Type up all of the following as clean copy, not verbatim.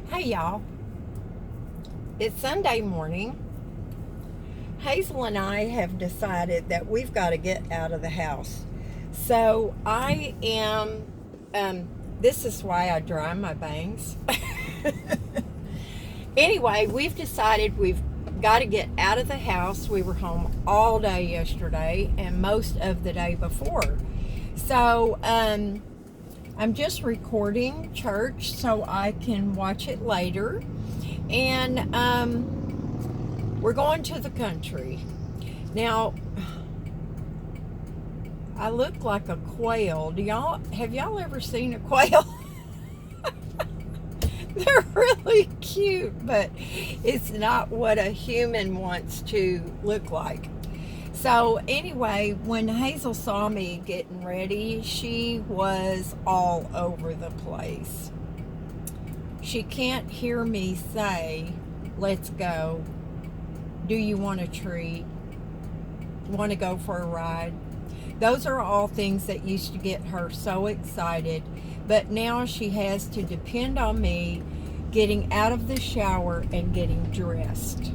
Hey y'all, it's Sunday morning. Hazel and I have decided that we've got to get out of the house. So I am, this is why I dry my bangs. Anyway, we've decided we've got to get out of the house. We were home all day yesterday and most of the day before. So, I'm just recording church so I can watch it later. And we're going to the country. Now, I look like a quail. Have y'all ever seen a quail? They're really cute, but it's not what a human wants to look like. So anyway, when Hazel saw me getting ready, she was all over the place. She can't hear me say, "Let's go. Do you want a treat? Want to go for a ride?" Those are all things that used to get her so excited, but now she has to depend on me getting out of the shower and getting dressed.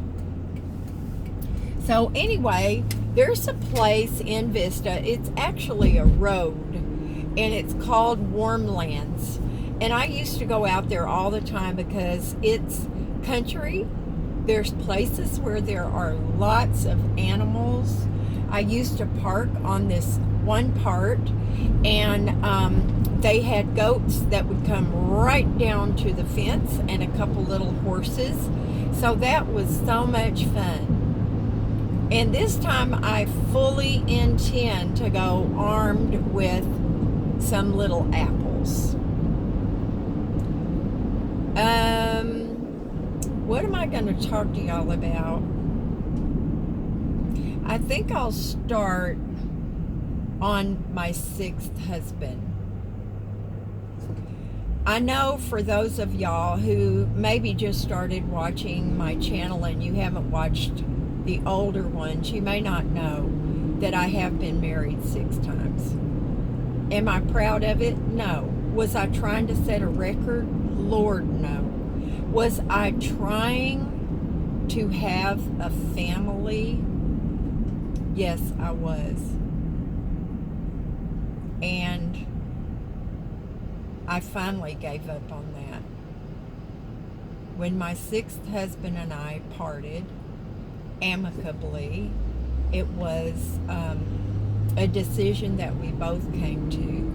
So anyway, there's a place in Vista. It's actually a road, and it's called Warmlands. And I used to go out there all the time because it's country. There's places where there are lots of animals. I used to park on this one part, and they had goats that would come right down to the fence and a couple little horses. So that was so much fun. And this time I fully intend to go armed with some little apples. What am I going to talk to y'all about? I think I'll start on my sixth husband. I know for those of y'all who maybe just started watching my channel and you haven't watched the older ones, you may not know that I have been married 6 times. Am I proud of it? No. Was I trying to set a record? Lord, no. Was I trying to have a family? Yes, I was. And I finally gave up on that. When my 6th husband and I parted amicably, it was a decision that we both came to.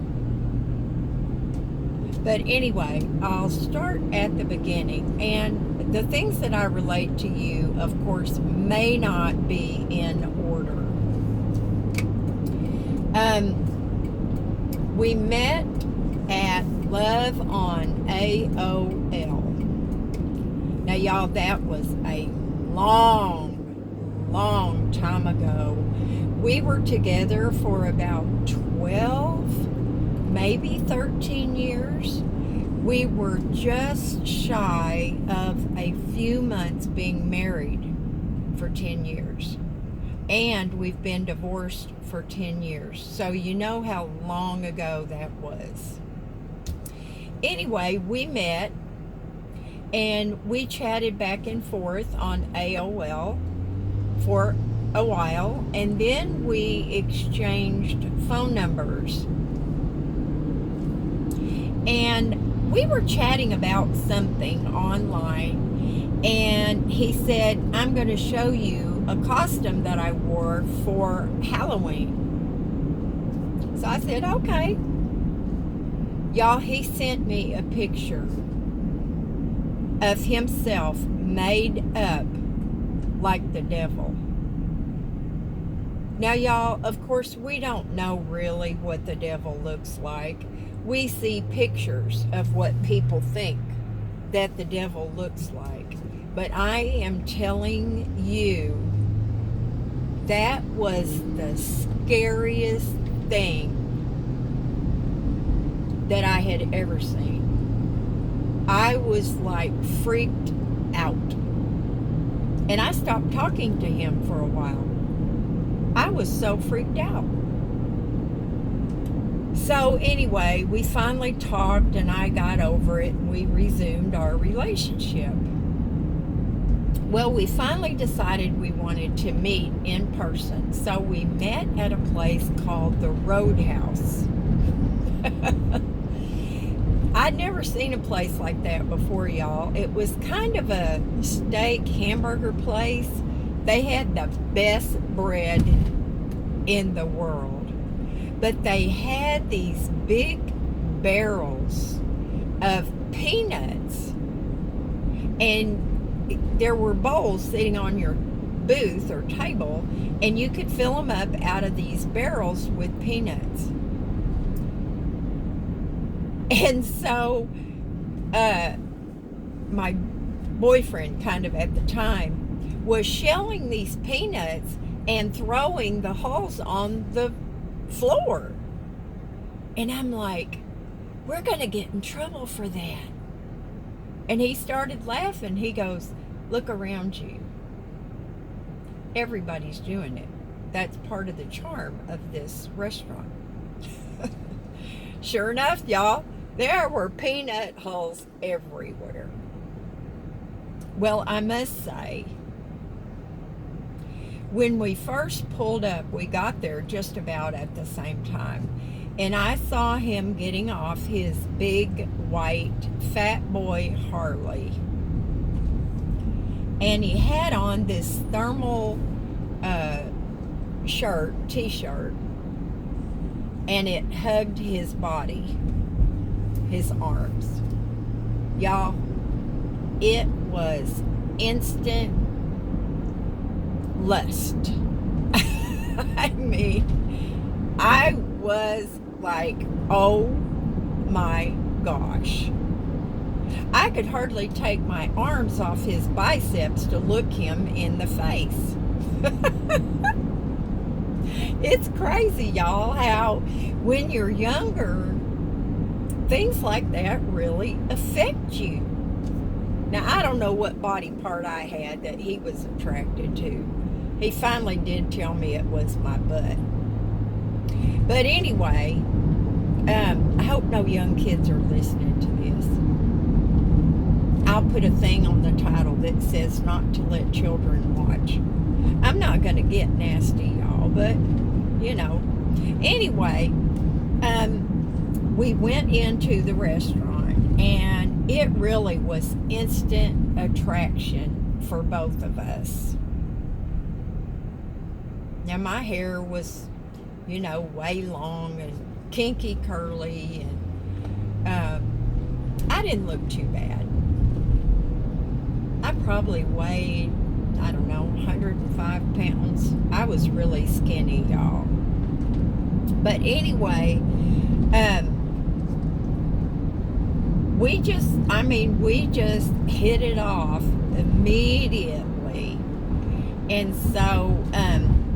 But anyway, I'll start at the beginning. And the things that I relate to you, of course, may not be in order. We met at Love on AOL. Now, y'all, that was a long time ago. We were together for about 12, maybe 13 years. We were just shy of a few months being married for 10 years. And we've been divorced for 10 years. So you know how long ago that was. Anyway, we met and we chatted back and forth on AOL for a while, and then we exchanged phone numbers. And we were chatting about something online, and he said, "I'm going to show you a costume that I wore for Halloween." So I said, "Okay." Y'all, he sent me a picture of himself made up like the devil. Now, y'all, of course, we don't know really what the devil looks like. We see pictures of what people think that the devil looks like. But I am telling you, that was the scariest thing that I had ever seen. I was like freaked out. And I stopped talking to him for a while. I was so freaked out. So anyway, we finally talked and I got over it and we resumed our relationship. Well, we finally decided we wanted to meet in person. So we met at a place called the Roadhouse. I'd never seen a place like that before, y'all. It was kind of a steak hamburger place. They had the best bread in the world. But they had these big barrels of peanuts. And there were bowls sitting on your booth or table, and you could fill them up out of these barrels with peanuts. And so my boyfriend, kind of at the time, was shelling these peanuts and throwing the hulls on the floor. And I'm like, we're going to get in trouble for that. And he started laughing. He goes, look around you. Everybody's doing it. That's part of the charm of this restaurant. Sure enough, y'all, there were peanut hulls everywhere. Well, I must say, when we first pulled up, we got there just about at the same time. And I saw him getting off his big white fat boy Harley. And he had on this thermal t-shirt, and it hugged his body, his arms. Y'all, it was instant lust. I mean, I was like, oh my gosh. I could hardly take my arms off his biceps to look him in the face. It's crazy, y'all, how when you're younger, things like that really affect you. Now, I don't know what body part I had that he was attracted to. He finally did tell me it was my butt. But anyway, I hope no young kids are listening to this. I'll put a thing on the title that says not to let children watch. I'm not going to get nasty, y'all, but, you know. Anyway, we went into the restaurant, and it really was instant attraction for both of us. Now, my hair was, you know, way long and kinky curly, and I didn't look too bad. I probably weighed, I don't know, 105 pounds. I was really skinny, y'all. But anyway, we just hit it off immediately. And so,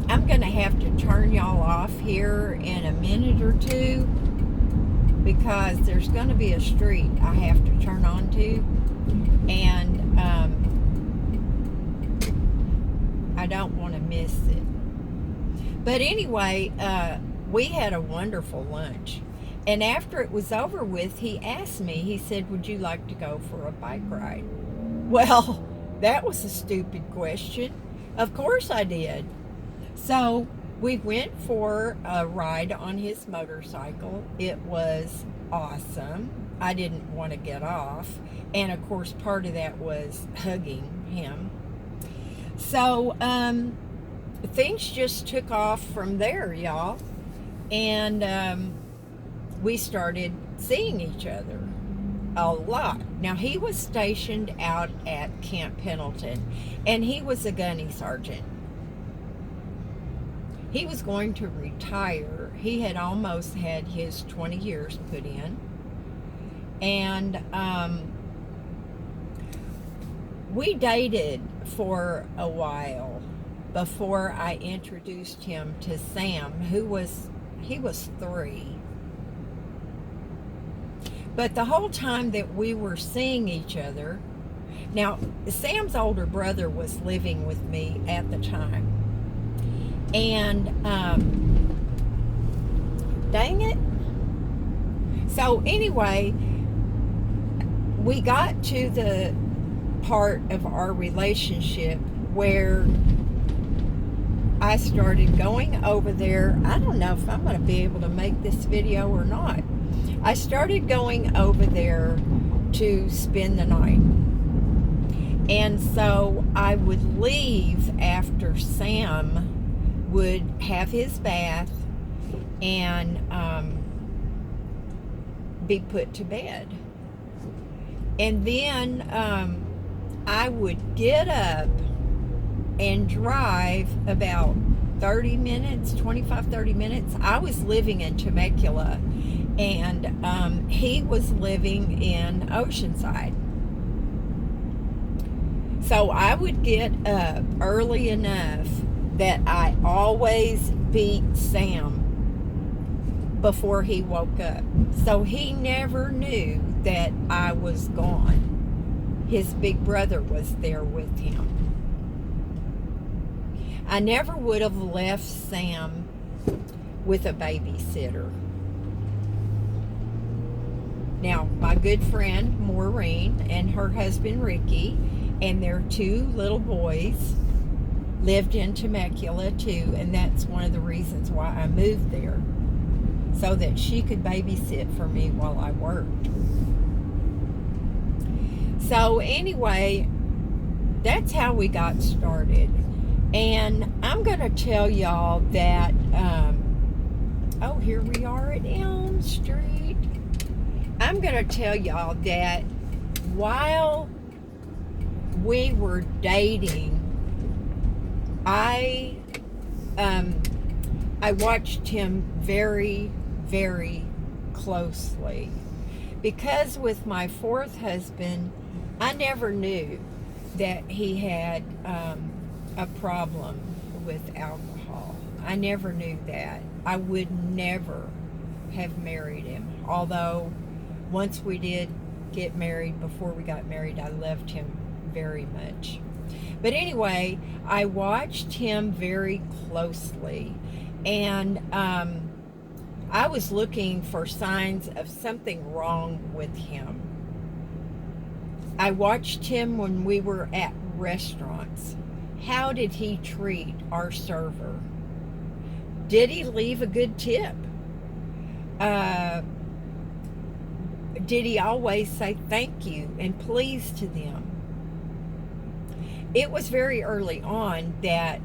I'm going to have to turn y'all off here in a minute or two, because there's going to be a street I have to turn on to, and I don't want to miss it. But anyway, we had a wonderful lunch, and after it was over with, he asked me, he said, would you like to go for a bike ride? Well, that was a stupid question. Of course I did. So we went for a ride on his motorcycle. It was awesome. I didn't want to get off. And of course, part of that was hugging him. So things just took off from there, y'all. And we started seeing each other a lot. Now, he was stationed out at Camp Pendleton, and he was a gunny sergeant. He was going to retire. He had almost had his 20 years put in. And we dated for a while before I introduced him to Sam, he was 3. But the whole time that we were seeing each other, now, Sam's older brother was living with me at the time. And, dang it, So anyway, we got to the part of our relationship where I started going over there. I don't know if I'm going to be able to make this video or not. I started going over there to spend the night. And so I would leave after Sam would have his bath and be put to bed. And then I would get up and drive about 30 minutes, 25, 30 minutes. I was living in Temecula, and he was living in Oceanside. So I would get up early enough that I always beat Sam before he woke up. So he never knew that I was gone. His big brother was there with him. I never would have left Sam with a babysitter. Now, my good friend Maureen and her husband Ricky and their 2 little boys lived in Temecula too, and that's one of the reasons why I moved there, so that she could babysit for me while I worked. So anyway, that's how we got started. And I'm going to tell y'all that, oh, here we are at Elm Street. I'm going to tell y'all that while we were dating, I watched him very, very closely, because with my 4th husband, I never knew that he had a problem with alcohol. I never knew that. I would never have married him, although once we did get married, before we got married, I loved him very much. But anyway, I watched him very closely, and I was looking for signs of something wrong with him. I watched him when we were at restaurants. How did he treat our server? Did he leave a good tip? Did he always say thank you and please to them? It was very early on that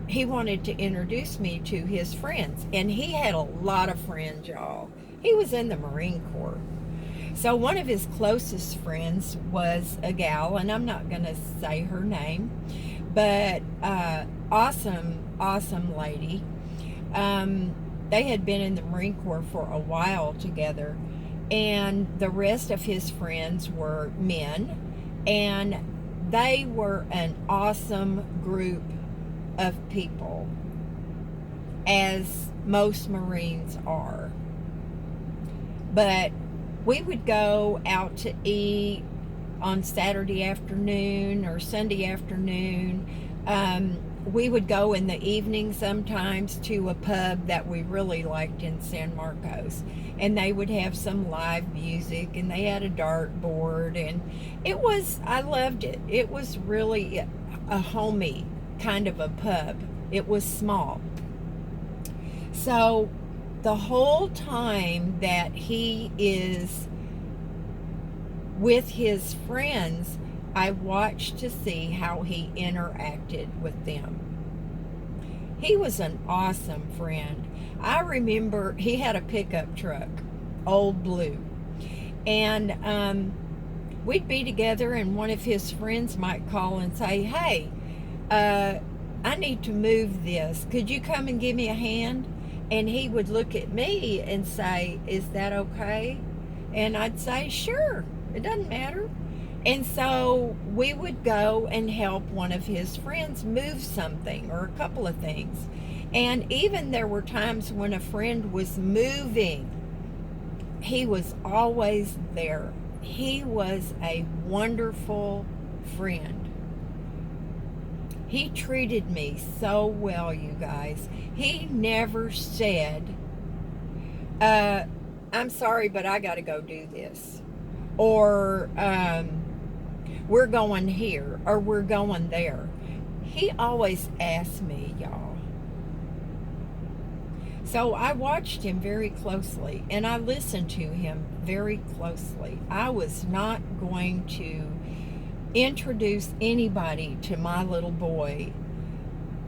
he wanted to introduce me to his friends. And he had a lot of friends, y'all. He was in the Marine Corps. So one of his closest friends was a gal, and I'm not going to say her name, but awesome lady. They had been in the Marine Corps for a while together, and the rest of his friends were men, and they were an awesome group of people, as most Marines are. But we would go out to eat on Saturday afternoon or Sunday afternoon. We would go in the evening sometimes to a pub that we really liked in San Marcos, and they would have some live music, and they had a dartboard, and I loved it. It was really a homey kind of a pub. It was small. So the whole time that he is with his friends, I watched to see how he interacted with them. He was an awesome friend. I remember he had a pickup truck, old blue, and we'd be together, and one of his friends might call and say, hey, I need to move this. Could you come and give me a hand? And he would look at me and say, is that okay? And I'd say, sure, it doesn't matter. And so we would go and help one of his friends move something or a couple of things. And even there were times when a friend was moving, he was always there. He was a wonderful friend. He treated me so well, you guys. He never said, I'm I'm sorry, but I got to go do this. Or we're going here, or we're going there. He always asks me, y'all. So I watched him very closely and I listened to him very closely. I was not going to introduce anybody to my little boy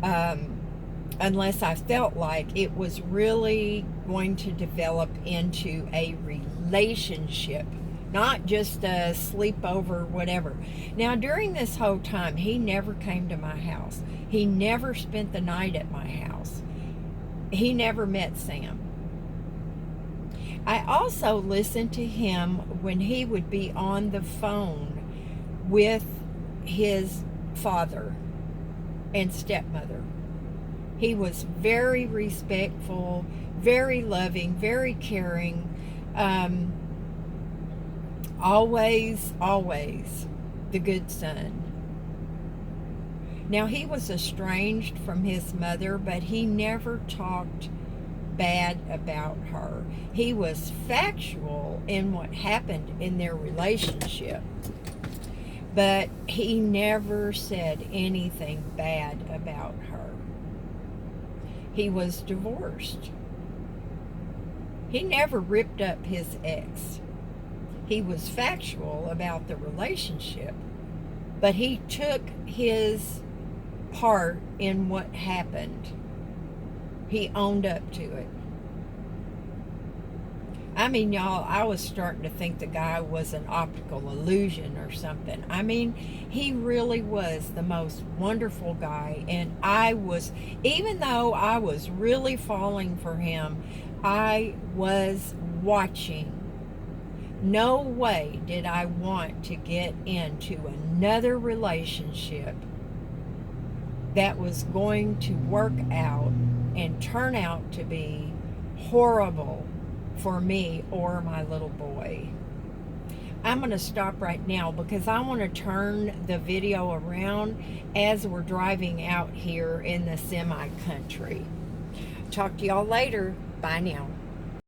unless I felt like it was really going to develop into a relationship, not just a sleepover, whatever. Now, during this whole time, he never came to my house. He never spent the night at my house. He never met Sam. I also listened to him when he would be on the phone with his father and stepmother. He was very respectful, very loving, very caring. Always the good son. Now, he was estranged from his mother, but he never talked bad about her. He was factual in what happened in their relationship, but he never said anything bad about her. He was divorced. He never ripped up his ex. He was factual about the relationship, but he took his part in what happened. He owned up to it. I mean, y'all, I was starting to think the guy was an optical illusion or something. I mean, he really was the most wonderful guy. And I was, even though I was really falling for him, I was watching. No way did I want to get into another relationship that was going to work out and turn out to be horrible for me or my little boy. I'm going to stop right now because I want to turn the video around as we're driving out here in the semi-country. Talk to y'all later. Bye now.